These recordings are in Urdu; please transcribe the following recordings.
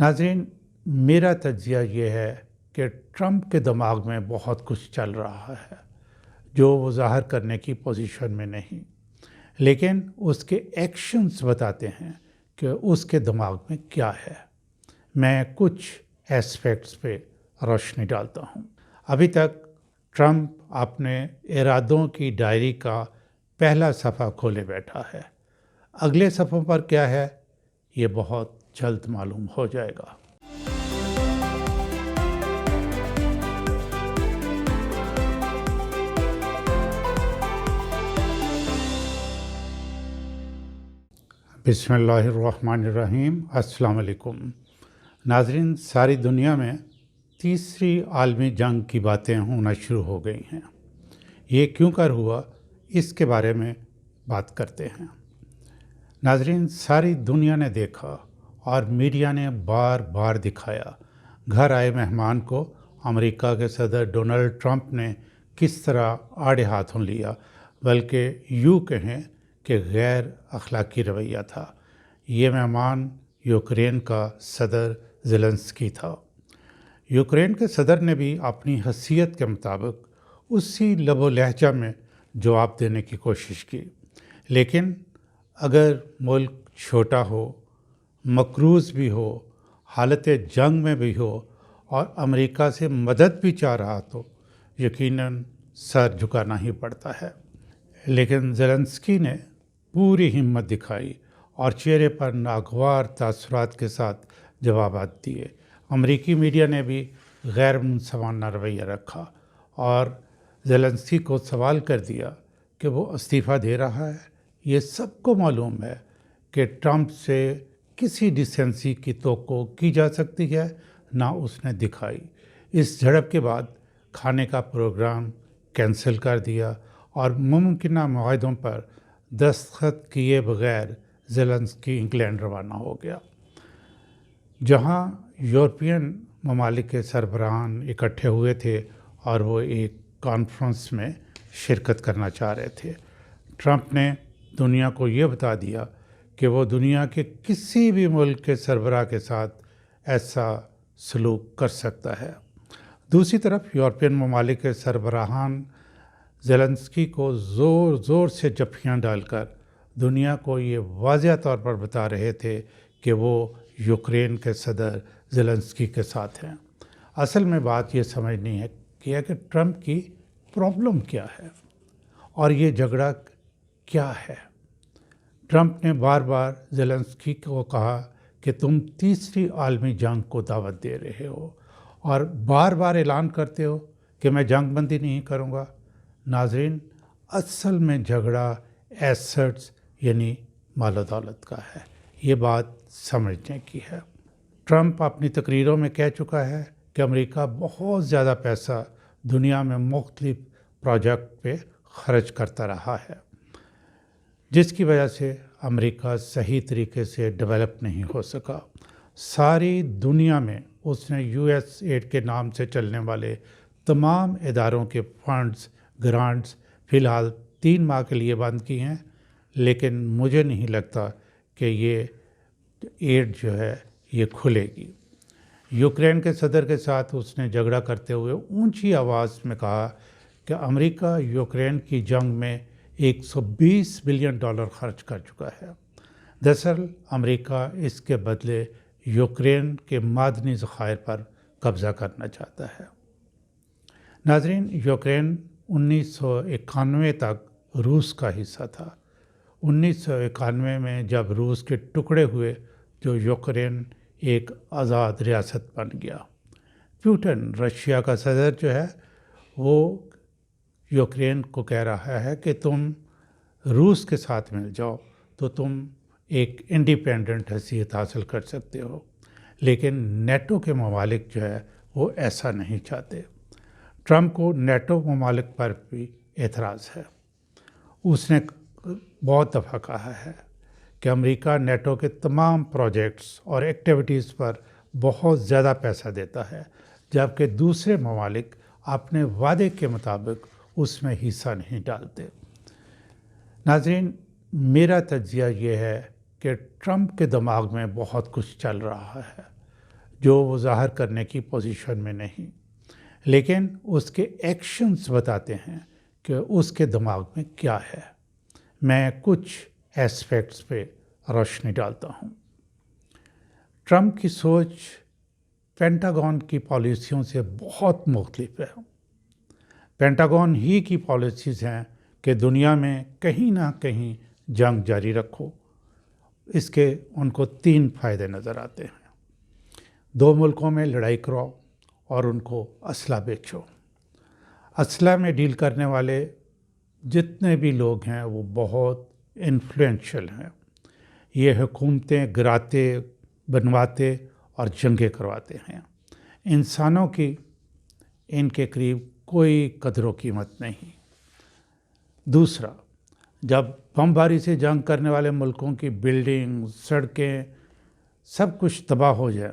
ناظرین، میرا تجزیہ یہ ہے کہ ٹرمپ کے دماغ میں بہت کچھ چل رہا ہے جو وہ ظاہر کرنے کی پوزیشن میں نہیں، لیکن اس کے ایکشنز بتاتے ہیں کہ اس کے دماغ میں کیا ہے۔ میں کچھ ایسپیکٹس پہ روشنی ڈالتا ہوں۔ ابھی تک ٹرمپ اپنے ارادوں کی ڈائری کا پہلا صفحہ کھولے بیٹھا ہے۔ اگلے صفحوں پر کیا ہے یہ بہت جلد معلوم ہو جائے گا۔ بسم اللہ الرحمن الرحیم۔ السلام علیکم ناظرین، ساری دنیا میں تیسری عالمی جنگ کی باتیں ہونا شروع ہو گئی ہیں۔ یہ کیوں کر ہوا اس کے بارے میں بات کرتے ہیں۔ ناظرین، ساری دنیا نے دیکھا اور میڈیا نے بار بار دکھایا گھر آئے مہمان کو امریکہ کے صدر ڈونلڈ ٹرمپ نے کس طرح آڑے ہاتھوں لیا، بلکہ یوں کہیں کہ غیر اخلاقی رویہ تھا۔ یہ مہمان یوکرین کا صدر زیلنسکی تھا۔ یوکرین کے صدر نے بھی اپنی حیثیت کے مطابق اسی لب و لہجہ میں جواب دینے کی کوشش کی، لیکن اگر ملک چھوٹا ہو، مقروض بھی ہو، حالت جنگ میں بھی ہو اور امریکہ سے مدد بھی چاہ رہا تو یقیناً سر جھکانا ہی پڑتا ہے۔ لیکن زیلنسکی نے پوری ہمت دکھائی اور چہرے پر ناگوار تاثرات کے ساتھ جوابات دیے۔ امریکی میڈیا نے بھی غیر منصفانہ رویہ رکھا اور زیلنسکی کو سوال کر دیا کہ وہ استعفیٰ دے رہا ہے۔ یہ سب کو معلوم ہے کہ ٹرمپ سے کسی ڈیسنسی کی توقع کی جا سکتی ہے، نہ اس نے دکھائی۔ اس جھڑپ کے بعد کھانے کا پروگرام کینسل کر دیا اور ممکنہ معاہدوں پر دستخط کیے بغیر زیلنسکی انگلینڈ روانہ ہو گیا، جہاں یورپین ممالک کے سربراہان اکٹھے ہوئے تھے اور وہ ایک کانفرنس میں شرکت کرنا چاہ رہے تھے۔ ٹرمپ نے دنیا کو یہ بتا دیا کہ وہ دنیا کے کسی بھی ملک کے سربراہ کے ساتھ ایسا سلوک کر سکتا ہے۔ دوسری طرف یورپین ممالک کے سربراہان زیلنسکی کو زور زور سے جفیاں ڈال کر دنیا کو یہ واضح طور پر بتا رہے تھے کہ وہ یوکرین کے صدر زیلنسکی کے ساتھ ہیں۔ اصل میں بات یہ سمجھنی ہے کہ ٹرمپ کی پرابلم کیا ہے اور یہ جھگڑا کیا ہے۔ ٹرمپ نے بار بار زیلنسکی کو کہا کہ تم تیسری عالمی جنگ کو دعوت دے رہے ہو اور بار بار اعلان کرتے ہو کہ میں جنگ بندی نہیں کروں گا۔ ناظرین، اصل میں جھگڑا ایسٹس یعنی مال و دولت کا ہے۔ یہ بات سمجھنے کی ہے۔ ٹرمپ اپنی تقریروں میں کہہ چکا ہے کہ امریکہ بہت زیادہ پیسہ دنیا میں مختلف پروجیکٹ پہ خرچ کرتا رہا ہے، جس کی وجہ سے امریکہ صحیح طریقے سے ڈیولپ نہیں ہو سکا۔ ساری دنیا میں اس نے یو ایس ایڈ کے نام سے چلنے والے تمام اداروں کے فنڈز، گرانٹس فی الحال 3 ماہ کے لیے بند کی ہیں، لیکن مجھے نہیں لگتا کہ یہ ایڈ جو ہے یہ کھلے گی۔ یوکرین کے صدر کے ساتھ اس نے جھگڑا کرتے ہوئے اونچی آواز میں کہا کہ امریکہ یوکرین کی جنگ میں $120 بلین خرچ کر چکا ہے۔ دراصل امریکہ اس کے بدلے یوکرین کے معدنی ذخائر پر قبضہ کرنا چاہتا ہے۔ ناظرین، یوکرین 1991 تک روس کا حصہ تھا۔ 1991 میں جب روس کے ٹکڑے ہوئے تو یوکرین ایک آزاد ریاست بن گیا۔ پوٹن، رشیا کا صدر جو ہے، وہ یوکرین کو کہہ رہا ہے کہ تم روس کے ساتھ مل جاؤ تو تم ایک انڈیپینڈنٹ حیثیت حاصل کر سکتے ہو، لیکن نیٹو کے ممالک جو ہے وہ ایسا نہیں چاہتے۔ ٹرمپ کو نیٹو ممالک پر بھی اعتراض ہے۔ اس نے بہت دفعہ کہا ہے کہ امریکہ نیٹو کے تمام پروجیکٹس اور ایکٹیویٹیز پر بہت زیادہ پیسہ دیتا ہے، جبکہ دوسرے ممالک اپنے وعدے کے مطابق اس میں حصہ نہیں ڈالتے۔ ناظرین، میرا تجزیہ یہ ہے کہ ٹرمپ کے دماغ میں بہت کچھ چل رہا ہے جو وہ ظاہر کرنے کی پوزیشن میں نہیں، لیکن اس کے ایکشنز بتاتے ہیں کہ اس کے دماغ میں کیا ہے۔ میں کچھ ایسپیکٹس پہ روشنی ڈالتا ہوں۔ ٹرمپ کی سوچ پینٹاگون کی پالیسیوں سے بہت مختلف ہے۔ پینٹاگون ہی کی پالیسیز ہیں کہ دنیا میں کہیں نہ کہیں جنگ جاری رکھو۔ اس کے ان کو 3 فائدے نظر آتے ہیں۔ 2 ملکوں میں لڑائی کراؤ اور ان کو اسلحہ بیچو۔ اسلحہ میں ڈیل کرنے والے جتنے بھی لوگ ہیں وہ بہت انفلوئنشل ہیں۔ یہ حکومتیں گراتے، بنواتے اور جنگیں کرواتے ہیں۔ انسانوں کی ان کے قریب کوئی قدر و قیمت نہیں۔ دوسرا، جب بمباری سے جنگ کرنے والے ملکوں کی بلڈنگ، سڑکیں، سب کچھ تباہ ہو جائے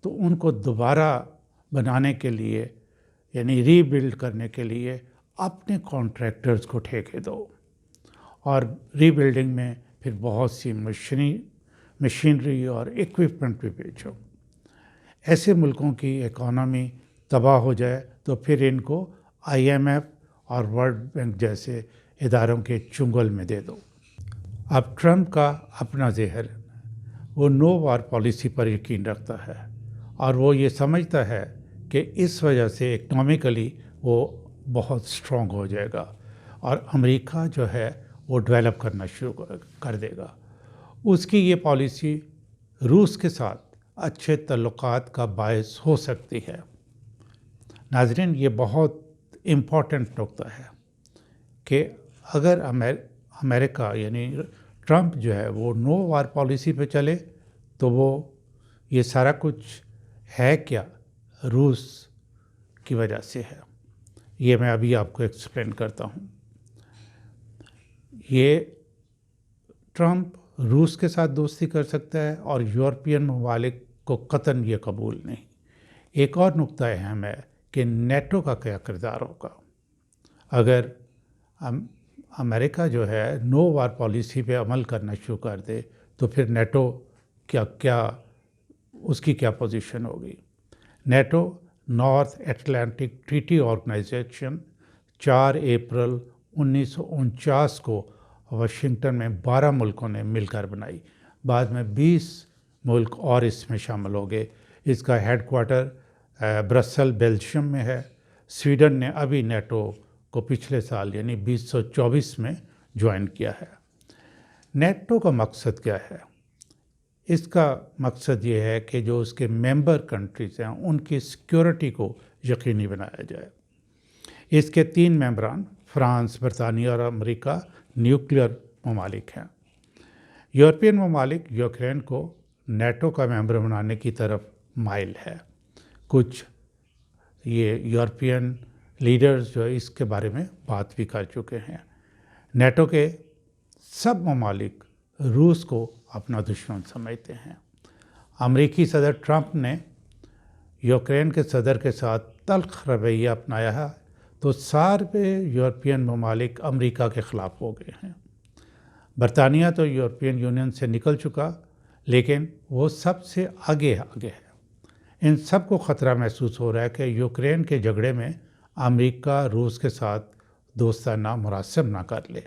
تو ان کو دوبارہ بنانے کے لیے، یعنی ری بلڈ کرنے کے لیے اپنے کانٹریکٹرز کو ٹھیکے دو، اور ری بلڈنگ میں پھر بہت سی مشینری اور ایکوپمنٹ بھی بیچو۔ ایسے ملکوں کی اکانومی تباہ ہو جائے تو پھر ان کو IMF اور ورلڈ بینک جیسے اداروں کے چنگل میں دے دو۔ اب ٹرمپ کا اپنا ذہن، وہ نو وار پالیسی پر یقین رکھتا ہے، اور وہ یہ سمجھتا ہے کہ اس وجہ سے اکنامکلی وہ بہت اسٹرانگ ہو جائے گا اور امریکہ جو ہے وہ ڈیولپ کرنا شروع کر دے گا۔ اس کی یہ پالیسی روس کے ساتھ اچھے تعلقات کا باعث ہو سکتی ہے۔ ناظرین، یہ بہت امپورٹنٹ نقطہ ہے کہ اگر امریکہ یعنی ٹرمپ جو ہے وہ نو وار پالیسی پہ چلے تو وہ یہ سارا کچھ ہے کیا روس کی وجہ سے ہے۔ یہ میں ابھی آپ کو ایکسپلین کرتا ہوں۔ یہ ٹرمپ روس کے ساتھ دوستی کر سکتا ہے اور یورپین ممالک کو قطعاً یہ قبول نہیں۔ ایک اور نقطہ اہم ہے کہ نیٹو کا کیا کردار ہوگا۔ اگر امریکہ جو ہے نو وار پالیسی پہ عمل کرنا شروع کر دے تو پھر نیٹو کیا اس کی کیا پوزیشن ہوگی۔ NATO North Atlantic Treaty Organisation 4 اپریل 1949 کو واشنگٹن میں 12 ملکوں نے مل کر بنائی۔ بعد میں 20 ملک اور اس میں شامل ہو گئے۔ اس کا ہیڈ کوارٹر برسل بیلجیم میں ہے۔ سویڈن نے ابھی نیٹو کو پچھلے سال یعنی 2024 میں جوائن کیا ہے۔ نیٹو کا مقصد کیا ہے؟ اس کا مقصد یہ ہے کہ جو اس کے ممبر کنٹریز ہیں ان کی سیکیورٹی کو یقینی بنایا جائے۔ اس کے 3 ممبران فرانس، برطانیہ اور امریکہ نیوکلیئر ممالک ہیں۔ یورپین ممالک یوکرین کو نیٹو کا ممبر بنانے کی طرف مائل ہے۔ کچھ یہ یورپین لیڈرز جو اس کے بارے میں بات بھی کر چکے ہیں۔ نیٹو کے سب ممالک روس کو اپنا دشمن سمجھتے ہیں۔ امریکی صدر ٹرمپ نے یوکرین کے صدر کے ساتھ تلخ رویہ اپنایا ہے تو سارے یورپین ممالک امریکہ کے خلاف ہو گئے ہیں۔ برطانیہ تو یورپین یونین سے نکل چکا، لیکن وہ سب سے آگے ہے۔ ان سب کو خطرہ محسوس ہو رہا ہے کہ یوکرین کے جھگڑے میں امریکہ روس کے ساتھ دوستانہ مراسم نہ کر لے۔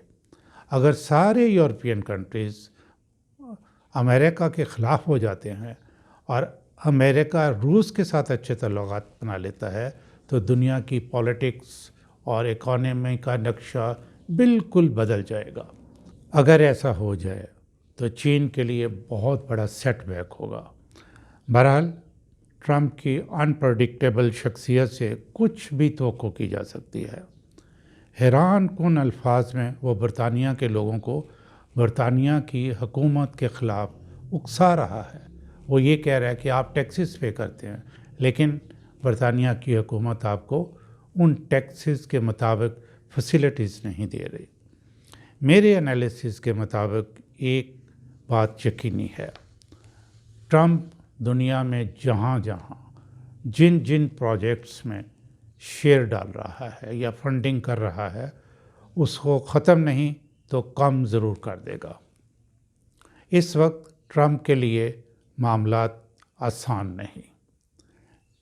اگر سارے یورپین کنٹریز امریکہ کے خلاف ہو جاتے ہیں اور امریکہ روس کے ساتھ اچھے تعلقات بنا لیتا ہے تو دنیا کی پولیٹکس اور اکانومی کا نقشہ بالکل بدل جائے گا۔ اگر ایسا ہو جائے تو چین کے لیے بہت بڑا سیٹ بیک ہوگا۔ بہرحال ٹرمپ کی انپریڈکٹیبل شخصیت سے کچھ بھی توقع کی جا سکتی ہے۔ حیران کن الفاظ میں وہ برطانیہ کے لوگوں کو برطانیہ کی حکومت کے خلاف اکسا رہا ہے۔ وہ یہ کہہ رہا ہے کہ آپ ٹیکسز پے کرتے ہیں، لیکن برطانیہ کی حکومت آپ کو ان ٹیکسز کے مطابق فیسلٹیز نہیں دے رہی۔ میرے انالیسس کے مطابق ایک بات یقینی ہے، ٹرمپ دنیا میں جہاں جن پروجیکٹس میں شیئر ڈال رہا ہے یا فنڈنگ کر رہا ہے اس کو ختم نہیں تو کم ضرور کر دے گا۔ اس وقت ٹرمپ کے لیے معاملات آسان نہیں۔